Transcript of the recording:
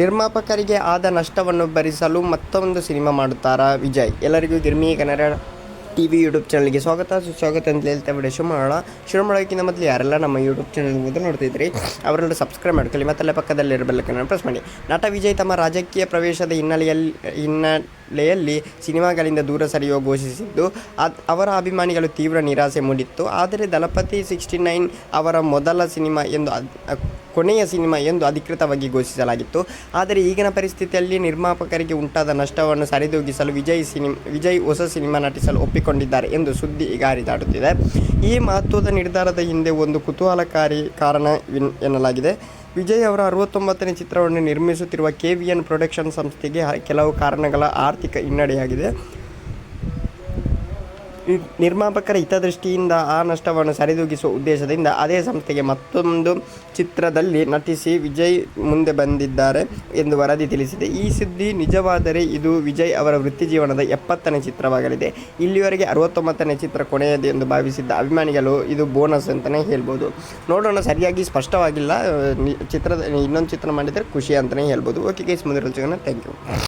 ನಿರ್ಮಾಪಕರಿಗೆ ಆದ ನಷ್ಟವನ್ನು ಭರಿಸಲು ಮತ್ತೊಂದು ಸಿನಿಮಾ ಮಾಡುತ್ತಾರಾ ವಿಜಯ್? ಎಲ್ಲರಿಗೂ ಗಿರ್ಮಿ ಕನ್ನಡ TV ಯೂಟ್ಯೂಬ್ ಚಾನಲ್ಗೆ ಸುಸ್ವಾಗತ ಅಂತ ಹೇಳ್ತಾ ವಿಡಿಯೋ ಶುರು ಮಾಡೋಕ್ಕಿಂತ ಮೊದಲು ಯಾರೆಲ್ಲ ನಮ್ಮ ಯೂಟ್ಯೂಬ್ ಚಾನಲ್ ಮೊದಲು ನೋಡ್ತಿದ್ರಿ ಅವರೆಲ್ಲ ಸಬ್ಸ್ಕ್ರೈಬ್ ಮಾಡ್ಕೊಳ್ಳಿ, ಮತ್ತೆಲ್ಲ ಪಕ್ಕದಲ್ಲಿರೋ ಬೆಲ್ಲಕ್ಕನ್ನು ಪ್ರೆಸ್ ಮಾಡಿ. ನಟ ವಿಜಯ್ ತಮ್ಮ ರಾಜಕೀಯ ಪ್ರವೇಶದ ಹಿನ್ನೆಲೆಯಲ್ಲಿ ಸಿನಿಮಾಗಳಿಂದ ದೂರ ಸರಿಯುವ ಘೋಷಿಸಿದ್ದು ಅವರ ಅಭಿಮಾನಿಗಳು ತೀವ್ರ ನಿರಾಸೆ ಮೂಡಿತ್ತು. ಆದರೆ ದಳಪತಿ 69 ಅವರ ಕೊನೆಯ ಸಿನಿಮಾ ಎಂದು ಅಧಿಕೃತವಾಗಿ ಘೋಷಿಸಲಾಗಿತ್ತು. ಆದರೆ ಈಗಿನ ಪರಿಸ್ಥಿತಿಯಲ್ಲಿ ನಿರ್ಮಾಪಕರಿಗೆ ಉಂಟಾದ ನಷ್ಟವನ್ನು ಸರಿದೂಗಿಸಲು ವಿಜಯ್ ಹೊಸ ಸಿನಿಮಾ ನಟಿಸಲು ಒಪ್ಪಿಕೊಂಡಿದ್ದಾರೆ ಎಂದು ಸುದ್ದಿ ಈಗ ಹರಿದಾಡುತ್ತಿದೆ. ಈ ಮಹತ್ವದ ನಿರ್ಧಾರದ ಹಿಂದೆ ಒಂದು ಕುತೂಹಲಕಾರಿ ಕಾರಣ ಎನ್ನಲಾಗಿದೆ. ವಿಜಯ್ ಅವರ 69ನೇ ಚಿತ್ರವನ್ನು ನಿರ್ಮಿಸುತ್ತಿರುವ KVN ಪ್ರೊಡಕ್ಷನ್ ಸಂಸ್ಥೆಗೆ ಕೆಲವು ಕಾರಣಗಳ ಆರ್ಥಿಕ ಹಿನ್ನಡೆಯಾಗಿದೆ. ನಿರ್ಮಾಪಕರ ಹಿತದೃಷ್ಟಿಯಿಂದ ಆ ನಷ್ಟವನ್ನು ಸರಿದೂಗಿಸುವ ಉದ್ದೇಶದಿಂದ ಅದೇ ಸಂಸ್ಥೆಗೆ ಮತ್ತೊಂದು ಚಿತ್ರದಲ್ಲಿ ನಟಿಸಿ ವಿಜಯ್ ಮುಂದೆ ಬಂದಿದ್ದಾರೆ ಎಂದು ವರದಿ ತಿಳಿಸಿದೆ. ಈ ಸುದ್ದಿ ನಿಜವಾದರೆ ಇದು ವಿಜಯ್ ಅವರ ವೃತ್ತಿಜೀವನದ 70ನೇ ಚಿತ್ರವಾಗಲಿದೆ. ಇಲ್ಲಿವರೆಗೆ 69ನೇ ಚಿತ್ರ ಕೊನೆಯದು ಎಂದು ಭಾವಿಸಿದ್ದ ಅಭಿಮಾನಿಗಳು ಇದು ಬೋನಸ್ ಅಂತಲೇ ಹೇಳ್ಬೋದು. ನೋಡೋಣ, ಸರಿಯಾಗಿ ಸ್ಪಷ್ಟವಾಗಿಲ್ಲ. ಇನ್ನೊಂದು ಚಿತ್ರ ಮಾಡಿದರೆ ಖುಷಿ ಅಂತಲೇ ಹೇಳ್ಬೋದು. ಓಕೆ ಗೈಸ್, ಮುಂದಿರೋ ಸಿಗೋಣ. Thank you.